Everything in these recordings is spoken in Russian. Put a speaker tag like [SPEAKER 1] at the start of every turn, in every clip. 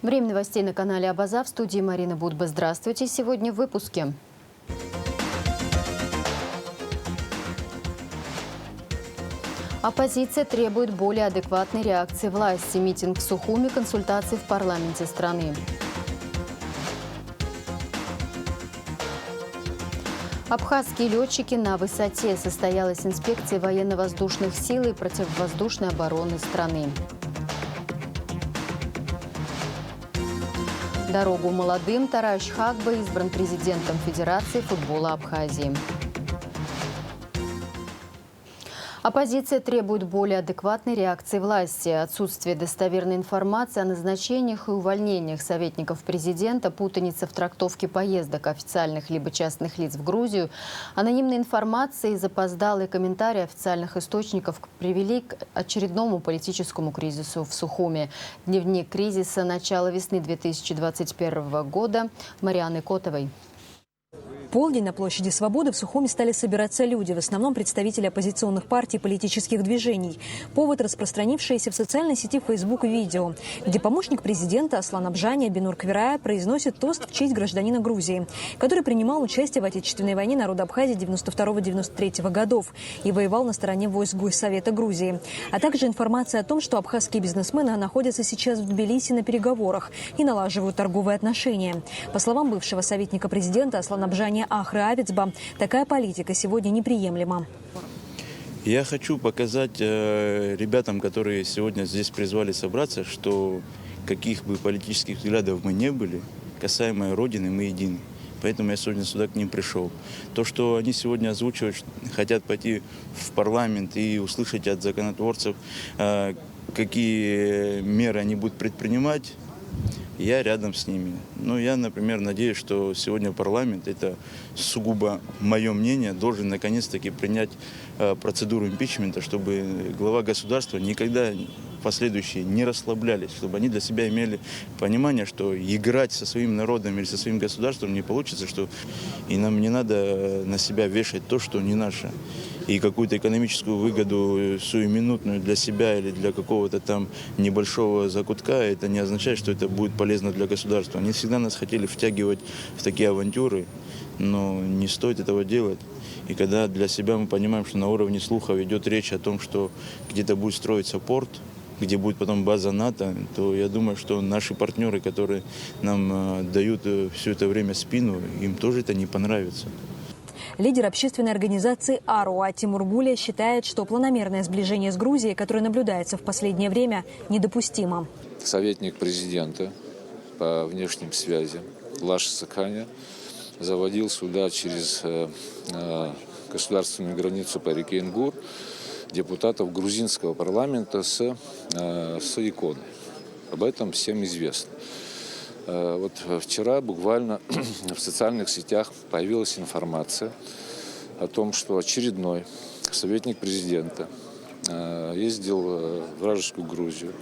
[SPEAKER 1] Время новостей на канале Абаза. В студии Марина Будба. Здравствуйте. Сегодня в выпуске. Оппозиция требует более адекватной реакции власти. Митинг в Сухуми, консультации в парламенте страны. Абхазские летчики на высоте. Состоялась инспекция военно-воздушных сил и противовоздушной обороны страны. Дорогу молодым. Тараш Хагба избран президентом Федерации футбола Абхазии. Оппозиция требует более адекватной реакции власти. Отсутствие достоверной информации о назначениях и увольнениях советников президента, путаница в трактовке поездок официальных либо частных лиц в Грузию, анонимная информация и запоздалые комментарии официальных источников привели к очередному политическому кризису в Сухуми. Дневник кризиса начала весны 2021 года Марианы Котовой.
[SPEAKER 2] В полдень на площади Свободы в Сухуми стали собираться люди, в основном представители оппозиционных партий и политических движений. Повод – распространившееся в социальной сети Facebook видео, где помощник президента Аслан Абжани Бинур Квирая произносит тост в честь гражданина Грузии, который принимал участие в Отечественной войне народа Абхазии 92-93 годов и воевал на стороне войск Госсовета Грузии. А также информация о том, что абхазские бизнесмены находятся сейчас в Тбилиси на переговорах и налаживают торговые отношения. По словам бывшего советника президента Аслана Абжани Ахры Авицба, такая политика сегодня неприемлема.
[SPEAKER 3] Я хочу показать ребятам, которые сегодня здесь призвали собраться, что каких бы политических взглядов мы не были, касаемо Родины, мы едины. Поэтому я сегодня сюда к ним пришел. То, что они сегодня озвучивают, хотят пойти в парламент и услышать от законотворцев, какие меры они будут предпринимать, я рядом с ними. Но я, например, надеюсь, что сегодня парламент, это сугубо мое мнение, должен наконец-таки принять процедуру импичмента, чтобы глава государства никогда последующие не расслаблялись, чтобы они для себя имели понимание, что играть со своим народом или со своим государством не получится, что и нам не надо на себя вешать то, что не наше. И какую-то экономическую выгоду сиюминутную для себя или для какого-то там небольшого закутка, это не означает, что это будет полезно для государства. Они всегда нас хотели втягивать в такие авантюры, но не стоит этого делать. И когда для себя мы понимаем, что на уровне слухов идет речь о том, что где-то будет строиться порт, где будет потом база НАТО, то я думаю, что наши партнеры, которые нам дают все это время спину, им тоже это не понравится.
[SPEAKER 2] Лидер общественной организации АРУА Тимур Гуля считает, что планомерное сближение с Грузией, которое наблюдается в последнее время, недопустимо.
[SPEAKER 4] Советник президента по внешним связям Лаша Саканя заводил сюда через государственную границу по реке Ингур депутатов грузинского парламента с иконой. Об этом всем известно. Вот вчера буквально в социальных сетях появилась информация о том, что очередной советник президента ездил в вражескую Грузию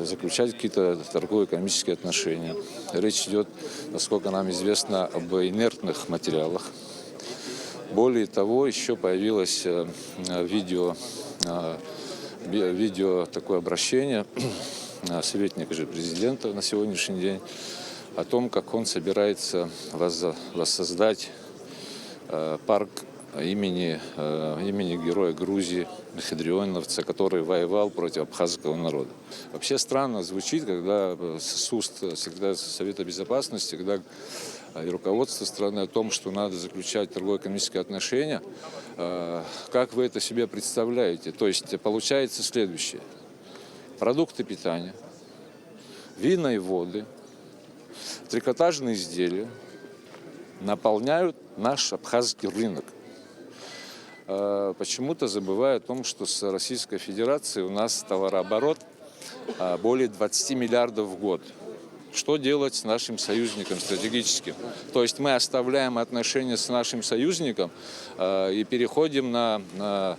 [SPEAKER 4] заключать какие-то торгово-экономические отношения. Речь идет, насколько нам известно, об инертных материалах. Более того, еще появилось видео такое обращение советника же президента на сегодняшний день о том, как он собирается воссоздать парк имени героя Грузии Мехедрионовца, который воевал против абхазского народа. Вообще странно звучит, когда с уст секретаря Совета Безопасности, когда и руководство страны о том, что надо заключать торгово-экономические отношения. Как вы это себе представляете? То есть получается следующее. Продукты питания, вина и воды, трикотажные изделия наполняют наш абхазский рынок. Почему-то забывая о том, что с Российской Федерацией у нас товарооборот более 20 миллиардов в год. Что делать с нашим союзником стратегическим? То есть мы оставляем отношения с нашим союзником и переходим на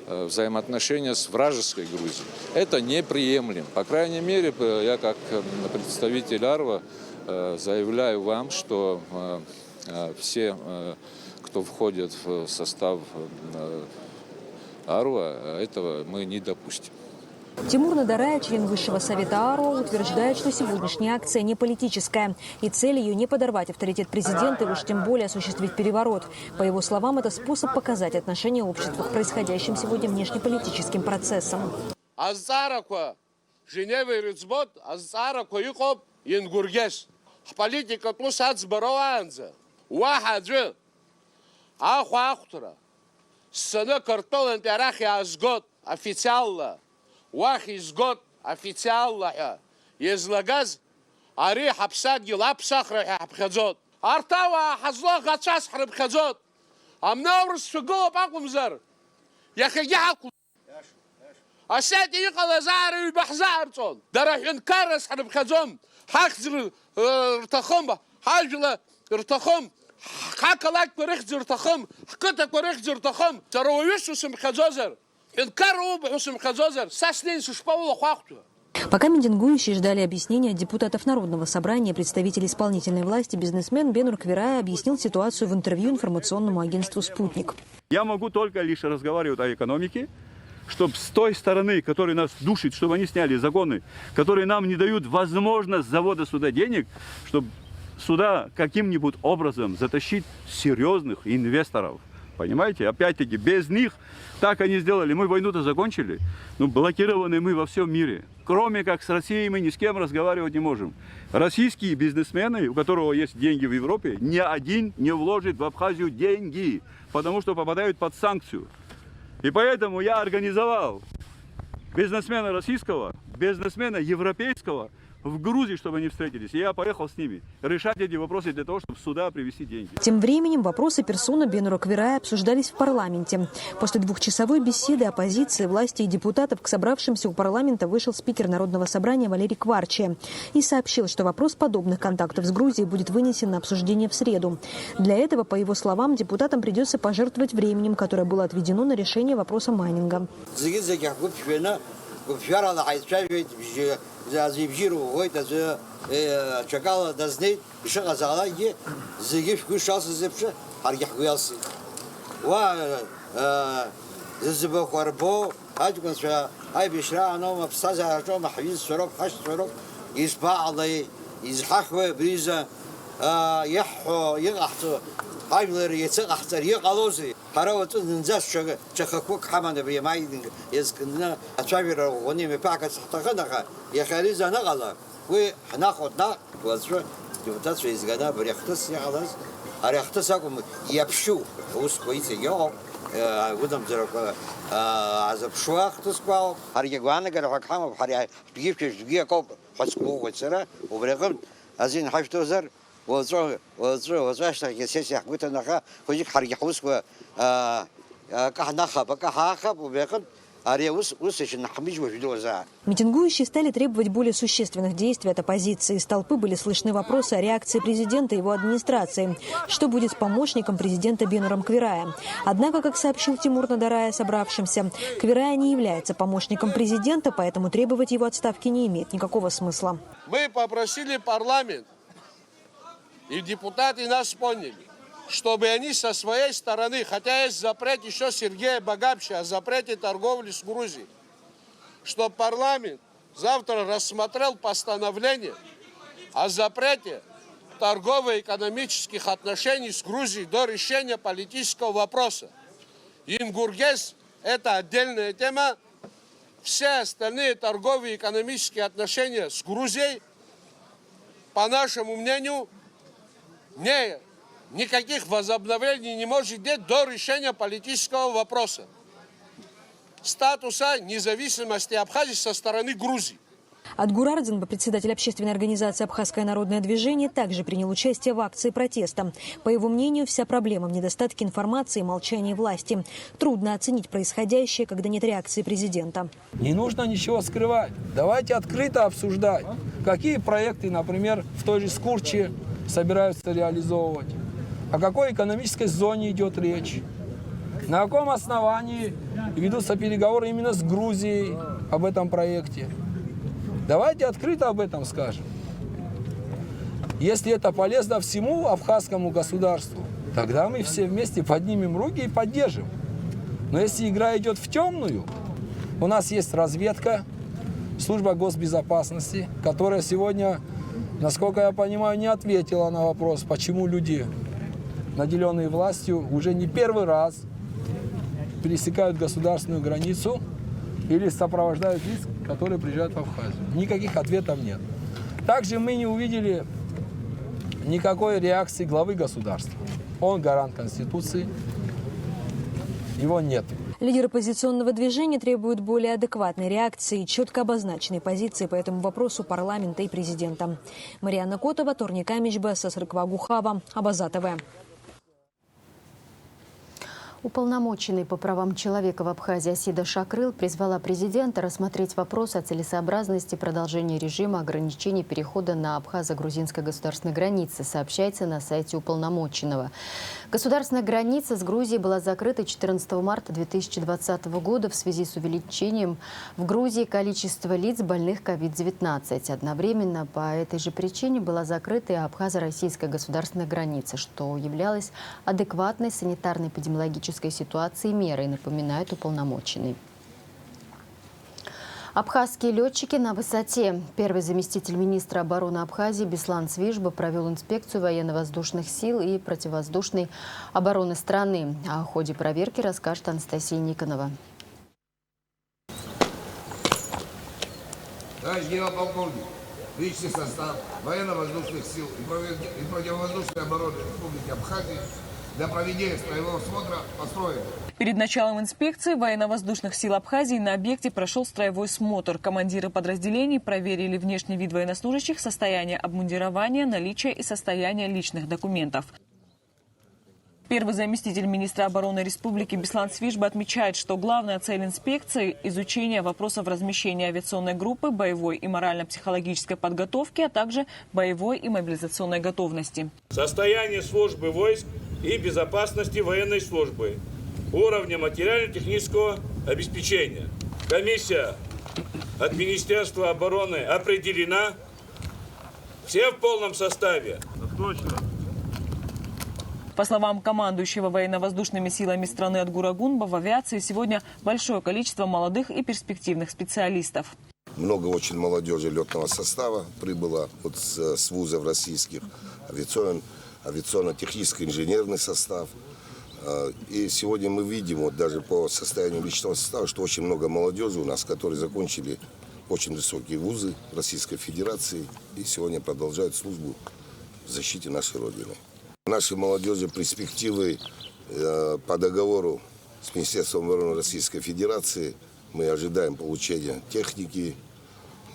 [SPEAKER 4] взаимоотношения с вражеской Грузией. Это неприемлемо. По крайней мере, я как представитель АРВА заявляю вам, что все, кто входит в состав АРВА, этого мы не допустим.
[SPEAKER 2] Тимур Надарай, член Высшего совета АРО, утверждает, что сегодняшняя акция не политическая. И цель ее не подорвать авторитет президента, и уж тем более осуществить переворот. По его словам, это способ показать отношение общества к происходящим сегодня внешнеполитическим процессам.
[SPEAKER 5] Вахи сгод официально излагаз ари хапсаги лапсахра хапхазот артава хазло гачас храбхазот амнаврс фиго бакумзар яхагяку асяти иқалазар бахзарцон дарахин карас храбхазом хахзр ртахомба хажла ртахом хакалак перехзр ртахом хката перехзр ртахом таровишусм хазозар.
[SPEAKER 2] Пока митингующие ждали объяснения от депутатов Народного собрания, представитель исполнительной власти, бизнесмен Бенур Квирая объяснил ситуацию в интервью информационному агентству «Спутник».
[SPEAKER 6] Я могу только лишь разговаривать о экономике, чтобы с той стороны, которая нас душит, чтобы они сняли законы, которые нам не дают возможность завода сюда денег, чтобы сюда каким-нибудь образом затащить серьезных инвесторов. Понимаете? Опять-таки, без них, так они сделали. Мы войну-то закончили, но блокированы мы во всем мире. Кроме как с Россией мы ни с кем разговаривать не можем. Российские бизнесмены, у которого есть деньги в Европе, ни один не вложит в Абхазию деньги, потому что попадают под санкцию. И поэтому я организовал бизнесмена российского, бизнесмена европейского в Грузии, чтобы они встретились. И я поехал с ними решать эти вопросы для того, чтобы сюда привезти деньги.
[SPEAKER 2] Тем временем вопросы персоны Бенура Квирая обсуждались в парламенте. После двухчасовой беседы оппозиции, власти и депутатов к собравшимся у парламента вышел спикер Народного собрания Валерий Кварчия и сообщил, что вопрос подобных контактов с Грузией будет вынесен на обсуждение в среду. Для этого, по его словам, депутатам придется пожертвовать временем, которое было отведено на решение вопроса майнинга.
[SPEAKER 7] Айвлер яцахтар яқалози харават нзас чахакук хамана бимайдинг язкна ачавира гониме пакас таханаха яхариза нагала вы хнахотна вазро депутат изгана бряхтас ягалас аряхтасакум япшу ускоице йо выдам зерока азапшуахтасквал арьягвана гарахама харя бигипчеш гиякоп хаску-гцера убрегам азин хафтозар وزاشتك يسيح وتناخا خذيك حرق حوسك كحناخا بكحاخا وبيقد
[SPEAKER 2] Митингующие стали требовать более существенных действий от оппозиции. Из толпы были слышны вопросы о реакции президента и его администрации. Что будет с помощником президента Бенуром Квирая? Однако, как сообщил Тимур Надарай собравшимся, Квирая не является помощником президента, поэтому требовать его отставки не имеет никакого смысла.
[SPEAKER 5] Мы попросили парламент, и депутаты нас поняли, чтобы они со своей стороны, хотя есть запрет еще Сергея Багапча о запрете торговли с Грузией, чтобы парламент завтра рассмотрел постановление о запрете торгово-экономических отношений с Грузией до решения политического вопроса. Ингургес – это отдельная тема. Все остальные торговые и экономические отношения с Грузией, по нашему мнению, никаких возобновлений не может быть до решения политического вопроса. Статуса независимости Абхазии со стороны Грузии.
[SPEAKER 2] Адгур Ардзинба, председатель общественной организации «Абхазское народное движение», также принял участие в акции протеста. По его мнению, вся проблема в недостатке информации и молчании власти. Трудно оценить происходящее, когда нет реакции президента.
[SPEAKER 8] Не нужно ничего скрывать. Давайте открыто обсуждать, какие проекты, например, в той же Скурче собираются реализовывать. О какой экономической зоне идет речь? На каком основании ведутся переговоры именно с Грузией об этом проекте? Давайте открыто об этом скажем. Если это полезно всему абхазскому государству, тогда мы все вместе поднимем руки и поддержим. Но если игра идет в темную, у нас есть разведка, служба госбезопасности, которая сегодня, насколько я понимаю, не ответила на вопрос, почему люди, наделенные властью, уже не первый раз пересекают государственную границу или сопровождают лиц, которые приезжают в Абхазию. Никаких ответов нет. Также мы не увидели никакой реакции главы государства. Он гарант Конституции, его нет.
[SPEAKER 2] Лидеры оппозиционного движения требуют более адекватной реакции и четко обозначенной позиции по этому вопросу парламента и президента. Марьяна Котова, Торник Амичба, Сасрыква Гухава, Абаза ТВ.
[SPEAKER 1] Уполномоченный по правам человека в Абхазии Асида Шакрыл призвала президента рассмотреть вопрос о целесообразности продолжения режима ограничений перехода на абхазо-грузинской государственной границе, сообщается на сайте уполномоченного. Государственная граница с Грузией была закрыта 14 марта 2020 года в связи с увеличением в Грузии количества лиц, больных COVID-19. Одновременно по этой же причине была закрыта и абхазо-российская государственная граница, что являлось адекватной санитарно-эпидемиологической ситуации мерой, напоминает уполномоченный. Абхазские летчики на высоте. Первый заместитель министра обороны Абхазии Беслан Свижба провел инспекцию военно-воздушных сил и противовоздушной обороны страны. О ходе проверки расскажет Анастасия Никонова.
[SPEAKER 9] Товарищ генерал-полковник, личный состав военно-воздушных сил и противовоздушной обороны Республики Абхазия для проведения строевого осмотра построен.
[SPEAKER 10] Перед началом инспекции военно-воздушных сил Абхазии на объекте прошел строевой смотр. Командиры подразделений проверили внешний вид военнослужащих, состояние обмундирования, наличие и состояние личных документов. Первый заместитель министра обороны Республики Беслан Свижба отмечает, что главная цель инспекции – изучение вопросов размещения авиационной группы, боевой и морально-психологической подготовки, а также боевой и мобилизационной готовности.
[SPEAKER 11] Состояние службы войск и безопасности военной службы, уровня материально-технического обеспечения. Комиссия от Министерства обороны определена. Все в полном составе.
[SPEAKER 6] Точно.
[SPEAKER 10] По словам командующего военно-воздушными силами страны Адгура Гунба, в авиации сегодня большое количество молодых и перспективных специалистов.
[SPEAKER 12] Много очень молодежи летного состава прибыло вот с вузов российских, авиационно-технический инженерный состав. И сегодня мы видим, вот даже по состоянию личного состава, что очень много молодежи у нас, которые закончили очень высокие вузы Российской Федерации и сегодня продолжают службу в защите нашей Родины. Нашей молодежи перспективы по договору с Министерством обороны Российской Федерации. Мы ожидаем получения техники,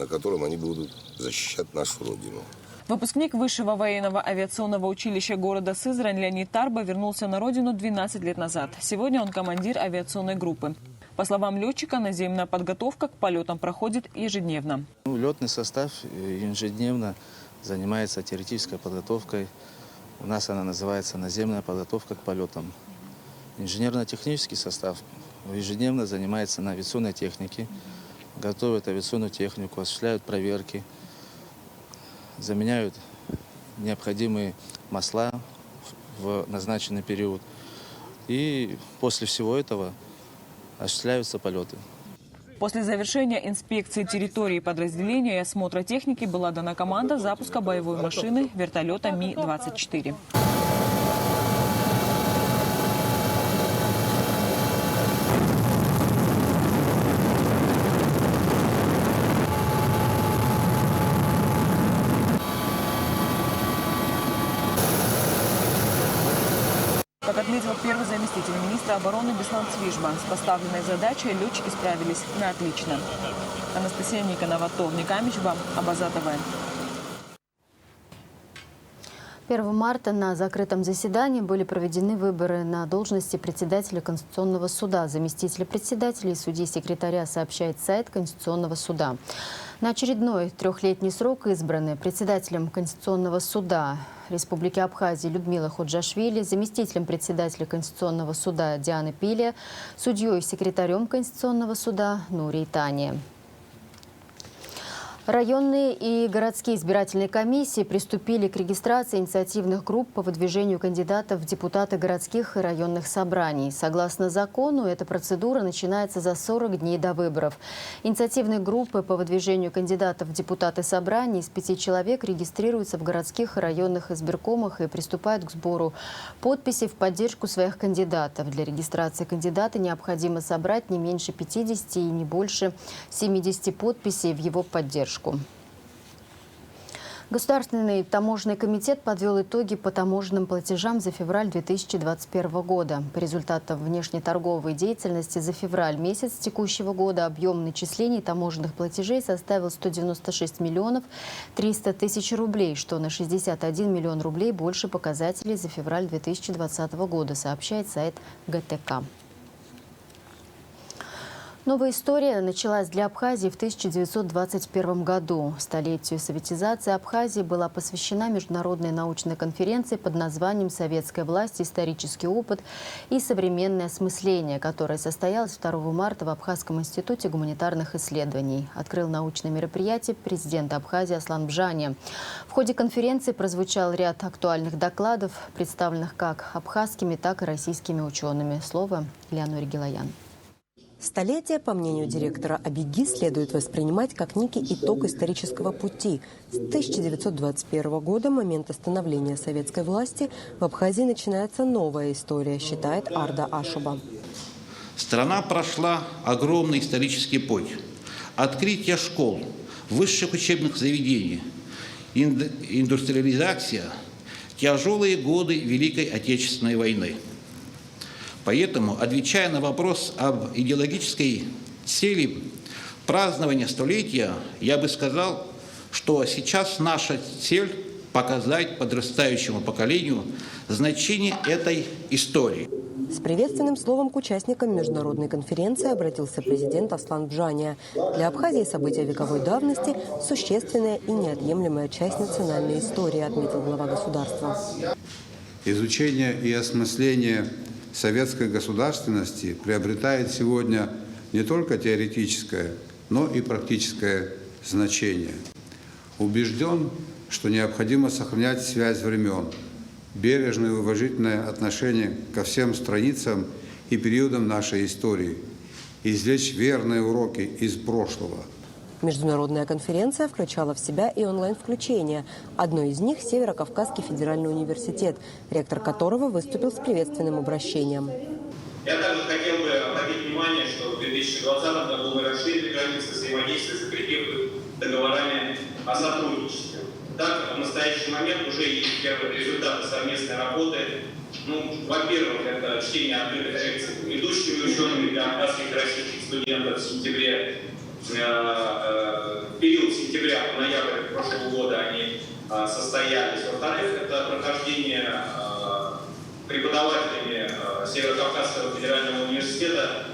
[SPEAKER 12] на котором они будут защищать нашу Родину.
[SPEAKER 10] Выпускник Высшего военного авиационного училища города Сызрань Леонид Тарба вернулся на родину 12 лет назад. Сегодня он командир авиационной группы. По словам летчика, наземная подготовка к полетам проходит ежедневно.
[SPEAKER 13] Летный состав ежедневно занимается теоретической подготовкой. У нас она называется наземная подготовка к полетам. Инженерно-технический состав ежедневно занимается на авиационной технике, готовят авиационную технику, осуществляют проверки, заменяют необходимые масла в назначенный период. И после всего этого осуществляются полеты.
[SPEAKER 10] После завершения инспекции территории подразделения и осмотра техники была дана команда запуска боевой машины вертолета Ми-24. Как отметил первый заместитель министра обороны Беслан Свижба, с поставленной задачей летчики справились на отлично. Анастасия Никонова, Торник Амичба, Абаза ТВ.
[SPEAKER 1] 1 марта на закрытом заседании были проведены выборы на должности председателя Конституционного суда, заместителя председателя и судьи-секретаря, сообщает сайт Конституционного суда. На очередной трехлетний срок избраны председателем Конституционного суда Республики Абхазия Людмила Ходжашвили, заместителем председателя Конституционного суда Диана Пилия, судьей и секретарем Конституционного суда Нурий Тания. Районные и городские избирательные комиссии приступили к регистрации инициативных групп по выдвижению кандидатов в депутаты городских и районных собраний. Согласно закону, эта процедура начинается за 40 дней до выборов. Инициативные группы по выдвижению кандидатов в депутаты собраний из 5 человек регистрируются в городских и районных избиркомах и приступают к сбору подписей в поддержку своих кандидатов. Для регистрации кандидата необходимо собрать не меньше 50 и не больше 70 подписей в его поддержку. Государственный таможенный комитет подвел итоги по таможенным платежам за февраль 2021 года. По результатам внешнеторговой деятельности за февраль месяц текущего года объем начислений таможенных платежей составил 196 миллионов 300 тысяч рублей, что на 61 миллион рублей больше показателей за февраль 2020 года, сообщает сайт ГТК. Новая история началась для Абхазии в 1921 году. Столетию советизации Абхазии была посвящена международная научная конференция под названием «Советская власть. Исторический опыт и современное осмысление», которая состоялась 2 марта в Абхазском институте гуманитарных исследований. Открыл научное мероприятие президент Абхазии Аслан Бжания. В ходе конференции прозвучал ряд актуальных докладов, представленных как абхазскими, так и российскими учеными. Слово Леонore Гилаян.
[SPEAKER 14] Столетие, по мнению директора АБИГИ, следует воспринимать как некий итог исторического пути. С 1921 года, момента становления советской власти, в Абхазии начинается новая история, считает Арда Ашуба.
[SPEAKER 15] Страна прошла огромный исторический путь. Открытие школ, высших учебных заведений, индустриализация, тяжелые годы Великой Отечественной войны. Поэтому, отвечая на вопрос об идеологической цели празднования столетия, я бы сказал, что сейчас наша цель – показать подрастающему поколению значение этой истории.
[SPEAKER 14] С приветственным словом к участникам международной конференции обратился президент Аслан Бжания. Для Абхазии события вековой давности – существенная и неотъемлемая часть национальной истории, отметил глава государства.
[SPEAKER 16] Изучение и осмысление советской государственности приобретает сегодня не только теоретическое, но и практическое значение. Убежден, что необходимо сохранять связь времен, бережное и уважительное отношение ко всем страницам и периодам нашей истории, извлечь верные уроки из прошлого.
[SPEAKER 14] Международная конференция включала в себя и онлайн-включение. Одно из них – Северо-Кавказский федеральный университет, ректор которого выступил с приветственным обращением.
[SPEAKER 17] Я также хотел бы обратить внимание, что в 2020 году мы расширили границы взаимодействия, закрепив их договорами о сотрудничестве. Так, в настоящий момент уже есть первые результаты совместной работы. Во-первых, это чтение открытых лекций ведущими учеными для абхазских и российских студентов в сентябре. Период с сентября по ноябрь прошлого года они состоялись. Во-вторых, это прохождение преподавателями Северо-Кавказского федерального университета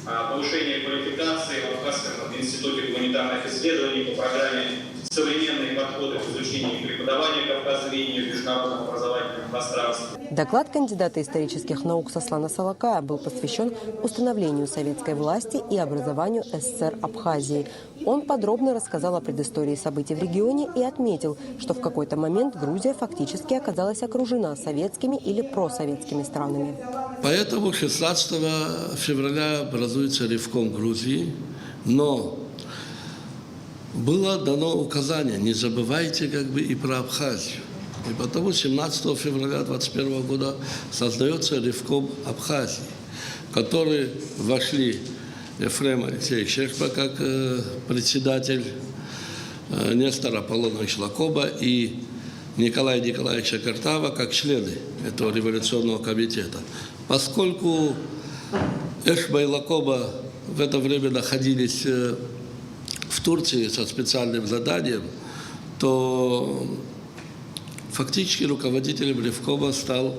[SPEAKER 17] повышение квалификации в Абхазском институте гуманитарных исследований по программе «Современные подходы к изучению и преподаванию кавказоведения в международном образовательном пространстве».
[SPEAKER 14] Доклад кандидата исторических наук Сослана Салакая был посвящен установлению советской власти и образованию СССР Абхазии. Он подробно рассказал о предыстории событий в регионе и отметил, что в какой-то момент Грузия фактически оказалась окружена советскими или просоветскими странами.
[SPEAKER 18] Поэтому 16 февраля образуется Ревком Грузии, но было дано указание, не забывайте и про Абхазию. И потому 17 февраля 2021 года создается Ревком Абхазии, в который вошли Ефрем Алексеевич Шехба как председатель, Нестор Аполлонович Лакоба и Николай Николаевич Картава как члены этого революционного комитета. Поскольку Эшба и Лакоба в это время находились в Турции со специальным заданием, то фактически руководителем Ревкома стал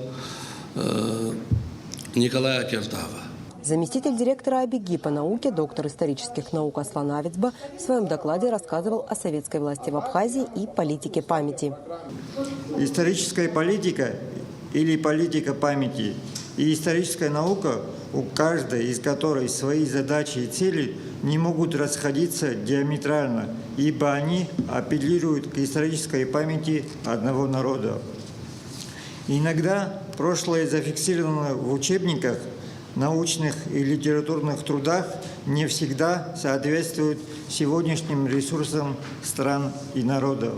[SPEAKER 18] Николай Акертава.
[SPEAKER 14] Заместитель директора АБИГИ по науке, доктор исторических наук Аслан Авицба в своем докладе рассказывал о советской власти в Абхазии и политике памяти.
[SPEAKER 19] Историческая политика или политика памяти и историческая наука, у каждой из которой свои задачи и цели, не могут расходиться диаметрально, ибо они апеллируют к исторической памяти одного народа. Иногда прошлое зафиксировано в учебниках, научных и литературных трудах не всегда соответствует сегодняшним ресурсам стран и народов.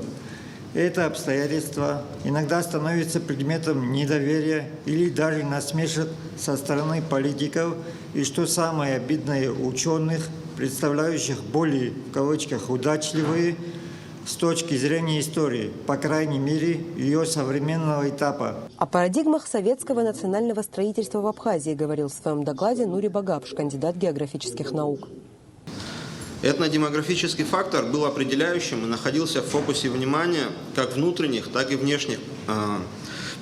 [SPEAKER 19] Это обстоятельство иногда становится предметом недоверия или даже насмешек со стороны политиков и, что самое обидное, ученых, представляющих более, в кавычках, удачливые с точки зрения истории, по крайней мере, ее современного этапа.
[SPEAKER 14] О парадигмах советского национального строительства в Абхазии говорил в своем докладе Нури Багапш, кандидат географических наук.
[SPEAKER 20] Этнодемографический фактор был определяющим и находился в фокусе внимания как внутренних, так и внешних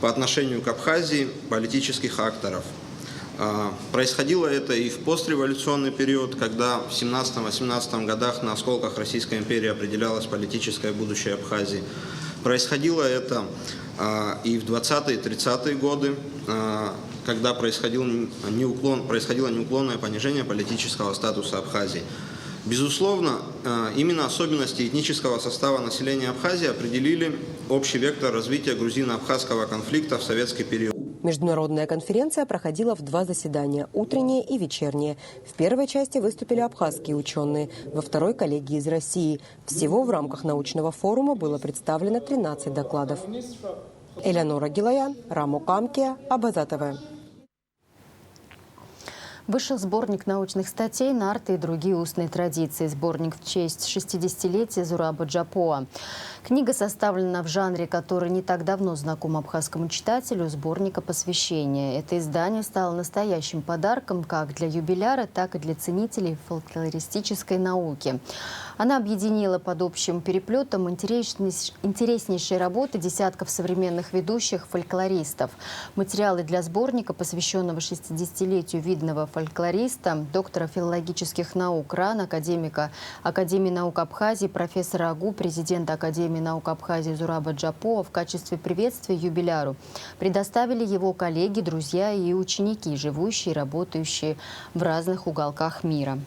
[SPEAKER 20] по отношению к Абхазии политических акторов. Происходило это и в постреволюционный период, когда в 17-18 годах на осколках Российской империи определялось политическое будущее Абхазии. Происходило это и в 20-е, 30-е годы, когда происходило неуклонное понижение политического статуса Абхазии. Безусловно, именно особенности этнического состава населения Абхазии определили общий вектор развития грузино-абхазского конфликта в советский период.
[SPEAKER 14] Международная конференция проходила в два заседания – утреннее и вечернее. В первой части выступили абхазские ученые, во второй – коллеги из России. Всего в рамках научного форума было представлено 13 докладов. Элеонора Гилаян, Раму Камкия, Абаза ТВ.
[SPEAKER 1] Вышел сборник научных статей «Нарты и другие устные традиции». Сборник в честь 60-летия Зураба Джапоа. Книга составлена в жанре, который не так давно знаком абхазскому читателю, сборника посвящения. Это издание стало настоящим подарком как для юбиляра, так и для ценителей фольклористической науки. Она объединила под общим переплетом интереснейшие работы десятков современных ведущих фольклористов. Материалы для сборника, посвященного 60-летию видного фольклориста, доктора филологических наук РАН, академика Академии наук Абхазии, профессора АГУ, президента Академии наук Абхазии Зураба Джапоа в качестве приветствия юбиляру предоставили его коллеги, друзья и ученики, живущие и работающие в разных уголках мира.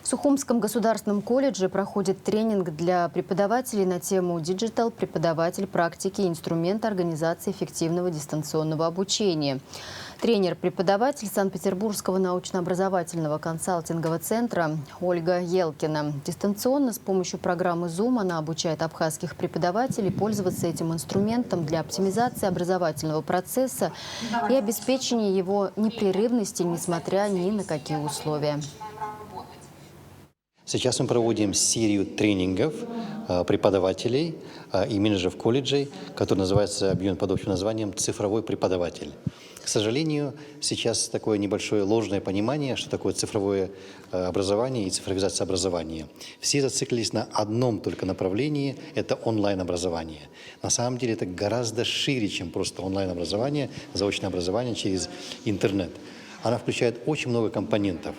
[SPEAKER 1] В Сухумском государственном колледже проходит тренинг для преподавателей на тему «Диджитал. Преподаватель практики и инструмент организации эффективного дистанционного обучения». Тренер-преподаватель Санкт-Петербургского научно-образовательного консалтингового центра Ольга Елкина. Дистанционно с помощью программы Zoom она обучает абхазских преподавателей пользоваться этим инструментом для оптимизации образовательного процесса и обеспечения его непрерывности, несмотря ни на какие условия.
[SPEAKER 21] Сейчас мы проводим серию тренингов преподавателей и менеджеров колледжей, который называется, объявлен под общим названием «Цифровой преподаватель». К сожалению, сейчас такое небольшое ложное понимание, что такое цифровое образование и цифровизация образования. Все зациклились на одном только направлении – это онлайн-образование. На самом деле это гораздо шире, чем просто онлайн-образование, заочное образование через интернет. Она включает очень много компонентов.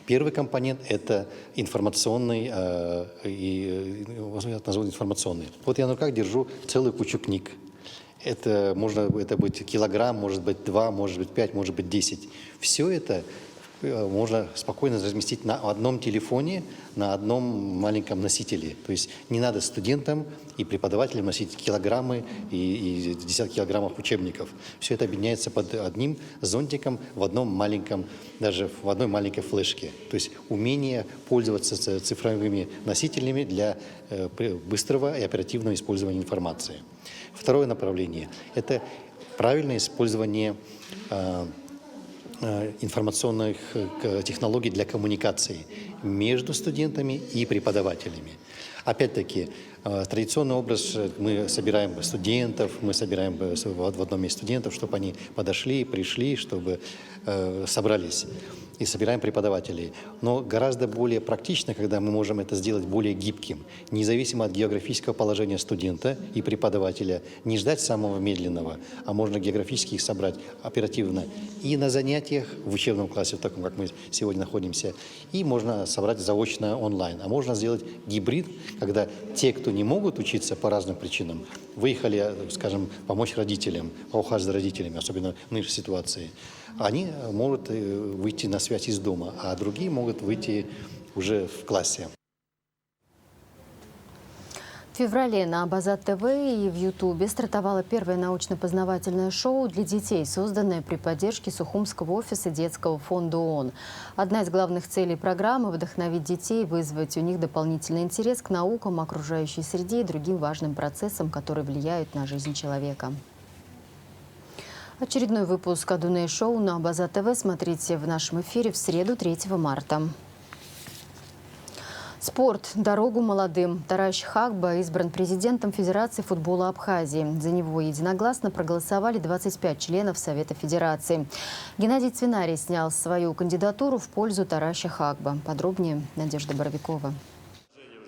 [SPEAKER 21] Первый компонент – это информационный, назову информационный. Вот я на руках держу целую кучу книг. Это быть килограмм, может быть 2, может быть 5, может быть 10. Все это можно спокойно разместить на одном телефоне, на одном маленьком носителе. То есть не надо студентам и преподавателям носить килограммы и десятки килограммов учебников. Все это объединяется под одним зонтиком в одном маленьком, даже в одной маленькой флешке. То есть умение пользоваться цифровыми носителями для быстрого и оперативного использования информации. Второе направление – это правильное использование информационных технологий для коммуникации между студентами и преподавателями. Опять-таки, традиционный образ, мы собираем студентов, мы собираем в одном месте студентов, чтобы они подошли, пришли, чтобы собрались. И собираем преподавателей. Но гораздо более практично, когда мы можем это сделать более гибким, независимо от географического положения студента и преподавателя, не ждать самого медленного, а можно географически их собрать оперативно и на занятиях в учебном классе, в таком, как мы сегодня находимся, и можно собрать заочно онлайн. А можно сделать гибрид, когда те, кто не могут учиться по разным причинам, выехали, скажем, помочь родителям, поухаживать за родителями, особенно в нынешней ситуации, они могут выйти на связь из дома, а другие могут выйти уже в классе.
[SPEAKER 1] В феврале на Абазат ТВ и в Ютубе стартовало первое научно-познавательное шоу для детей, созданное при поддержке Сухумского офиса детского фонда ООН. Одна из главных целей программы – вдохновить детей, вызвать у них дополнительный интерес к наукам, окружающей среде и другим важным процессам, которые влияют на жизнь человека. Очередной выпуск «Адуней шоу» на Абазат ТВ смотрите в нашем эфире в среду, 3 марта. Спорт. Дорогу молодым. Тараш Хагба избран президентом Федерации футбола Абхазии. За него единогласно проголосовали 25 членов Совета Федерации. Геннадий Цвинарий снял свою кандидатуру в пользу Тараша Хагба. Подробнее Надежда Боровикова.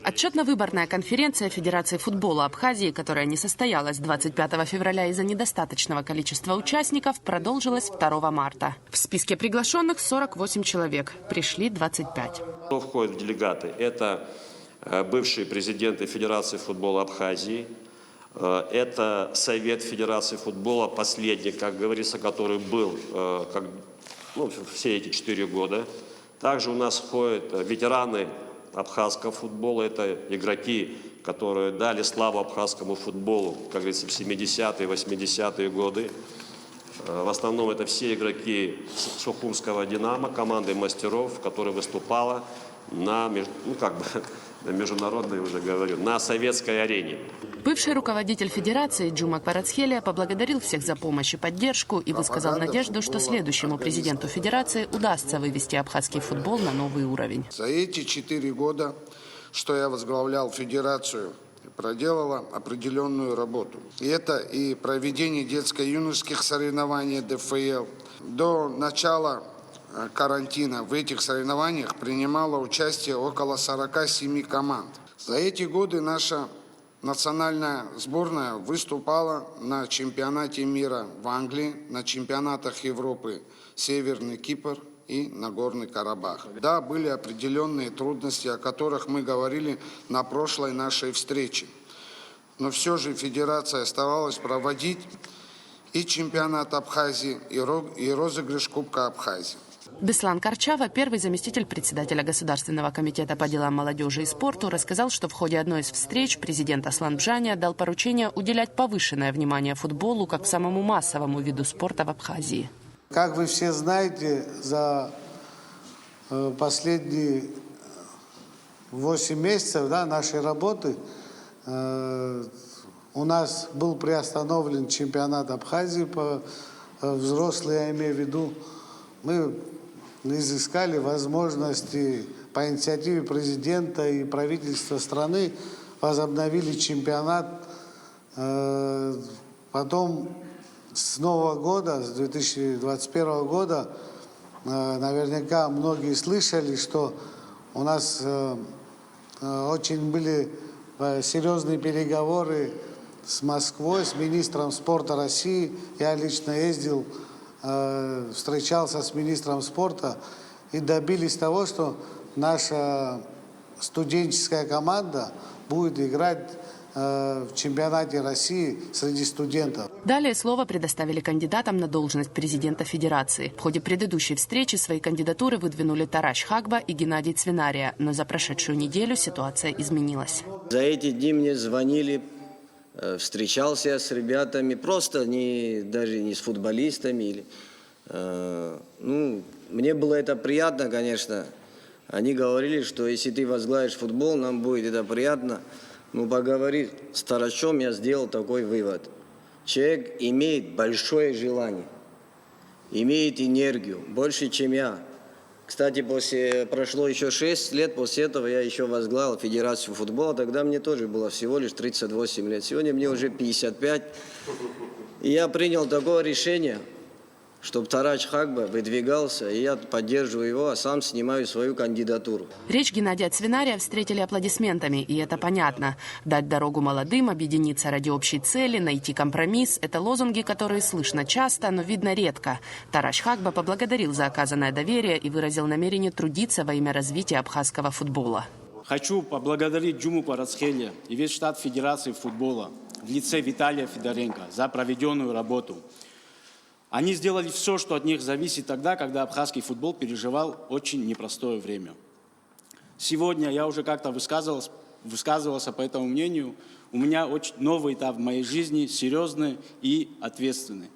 [SPEAKER 3] Отчетно-выборная конференция Федерации футбола Абхазии, которая не состоялась 25 февраля из-за недостаточного количества участников, продолжилась 2 марта. В списке приглашенных 48 человек. Пришли 25.
[SPEAKER 22] Кто входит в делегаты? Это бывшие президенты Федерации футбола Абхазии. Это Совет Федерации футбола, последний, как говорится, который был все эти 4 года. Также у нас входят ветераны абхазского футбола. Это игроки, которые дали славу абхазскому футболу, как говорится, в 70-е, 80-е годы. В основном это все игроки Сухумского «Динамо», команды мастеров, которая выступала на международной, уже говорю, на советской арене.
[SPEAKER 3] Бывший руководитель Федерации Джума Кварацхелия поблагодарил всех за помощь и поддержку и высказал надежду, что следующему президенту Федерации удастся вывести абхазский футбол на новый уровень.
[SPEAKER 23] За эти 4 года, что я возглавлял Федерацию, проделала определенную работу. И это и проведение детско-юношеских соревнований ДФЛ. До начала карантина в этих соревнованиях принимало участие около 47 команд. За эти годы наша национальная сборная выступала на чемпионате мира в Англии, на чемпионатах Европы Северный Кипр и Нагорный Карабах. Да, были определенные трудности, о которых мы говорили на прошлой нашей встрече. Но все же Федерация оставалась проводить и чемпионат Абхазии, и розыгрыш Кубка Абхазии.
[SPEAKER 3] Беслан Карчава, первый заместитель председателя Государственного комитета по делам молодежи и спорту, рассказал, что в ходе одной из встреч президент Аслан Бжаня дал поручение уделять повышенное внимание футболу как самому массовому виду спорта в Абхазии.
[SPEAKER 24] Как вы все знаете, за последние 8 месяцев нашей работы у нас был приостановлен чемпионат Абхазии по взрослым, я имею в виду. Мы изыскали возможности по инициативе президента и правительства страны, возобновили чемпионат. Потом с Нового года, с 2021 года, наверняка многие слышали, что у нас очень были серьезные переговоры с Москвой, с министром спорта России. Я лично ездил, встречался с министром спорта и добились того, что наша студенческая команда будет играть в чемпионате России среди студентов.
[SPEAKER 3] Далее слово предоставили кандидатам на должность президента Федерации. В ходе предыдущей встречи свои кандидатуры выдвинули Тараш Хагба и Геннадий Цвинария, но за прошедшую неделю ситуация изменилась.
[SPEAKER 25] За эти дни мне звонили, встречался с ребятами, просто даже не с футболистами. Мне было это приятно, конечно. Они говорили, что если ты возглавишь футбол, нам будет это приятно. Поговорив с Тарашом, я сделал такой вывод. Человек имеет большое желание, имеет энергию, больше, чем я. Кстати, прошло еще 6 лет, после этого я еще возглавил Федерацию футбола, тогда мне тоже было всего лишь 38 лет. Сегодня мне уже 55. И я принял такое решение, чтобы Тараш Хагба выдвигался, и я поддерживаю его, а сам снимаю свою кандидатуру.
[SPEAKER 3] Речь Геннадия Цвинария встретили аплодисментами, и это понятно. Дать дорогу молодым, объединиться ради общей цели, найти компромисс – это лозунги, которые слышно часто, но видно редко. Тараш Хагба поблагодарил за оказанное доверие и выразил намерение трудиться во имя развития абхазского футбола.
[SPEAKER 26] Хочу поблагодарить Джуму Кварацхелия и весь штат Федерации футбола в лице Виталия Федоренко за проведенную работу. Они сделали все, что от них зависит тогда, когда абхазский футбол переживал очень непростое время. Сегодня я уже как-то высказывался по этому мнению. У меня очень новый этап в моей жизни, серьезный и ответственный.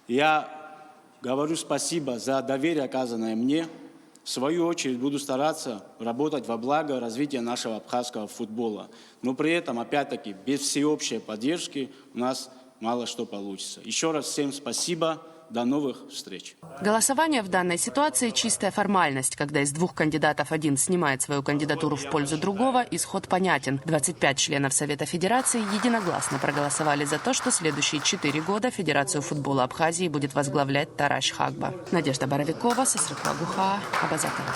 [SPEAKER 26] Я говорю спасибо за доверие, оказанное мне. В свою очередь буду стараться работать во благо развития нашего абхазского футбола. Но при этом, опять-таки, без всеобщей поддержки у нас мало что получится. Еще раз всем спасибо. До новых встреч.
[SPEAKER 3] Голосование в данной ситуации – чистая формальность. Когда из двух кандидатов один снимает свою кандидатуру в пользу другого, исход понятен. 25 членов Совета Федерации единогласно проголосовали за то, что следующие 4 года Федерацию футбола Абхазии будет возглавлять Тараш Хагба. Надежда Боровикова, Сосрыкла Гуха, Абазатова.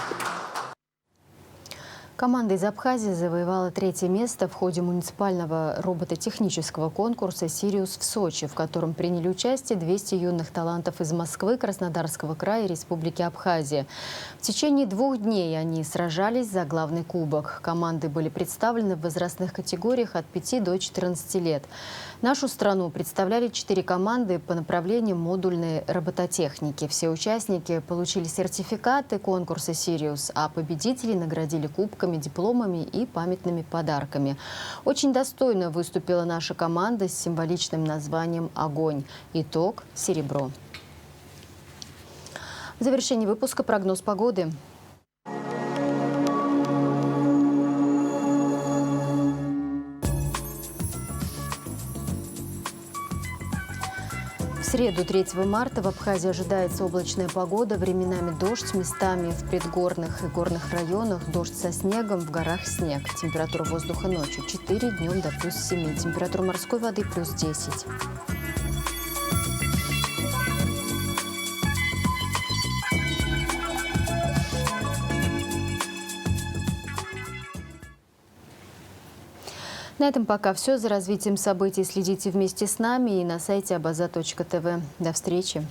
[SPEAKER 1] Команда из Абхазии завоевала 3-е место в ходе муниципального робототехнического конкурса «Сириус» в Сочи, в котором приняли участие 200 юных талантов из Москвы, Краснодарского края и Республики Абхазия. В течение 2 дней они сражались за главный кубок. Команды были представлены в возрастных категориях от 5 до 14 лет. Нашу страну представляли 4 команды по направлению модульной робототехники. Все участники получили сертификаты конкурса «Сириус», а победителей наградили кубками, дипломами и памятными подарками. Очень достойно выступила наша команда с символичным названием «Огонь». Итог – серебро. В завершении выпуска прогноз погоды. В среду, 3 марта, в Абхазии ожидается облачная погода, временами дождь, местами в предгорных и горных районах дождь со снегом, в горах снег. Температура воздуха ночью 4, днем до +7. Температура морской воды +10. На этом пока все. За развитием событий следите вместе с нами и на сайте abaza.tv. До встречи.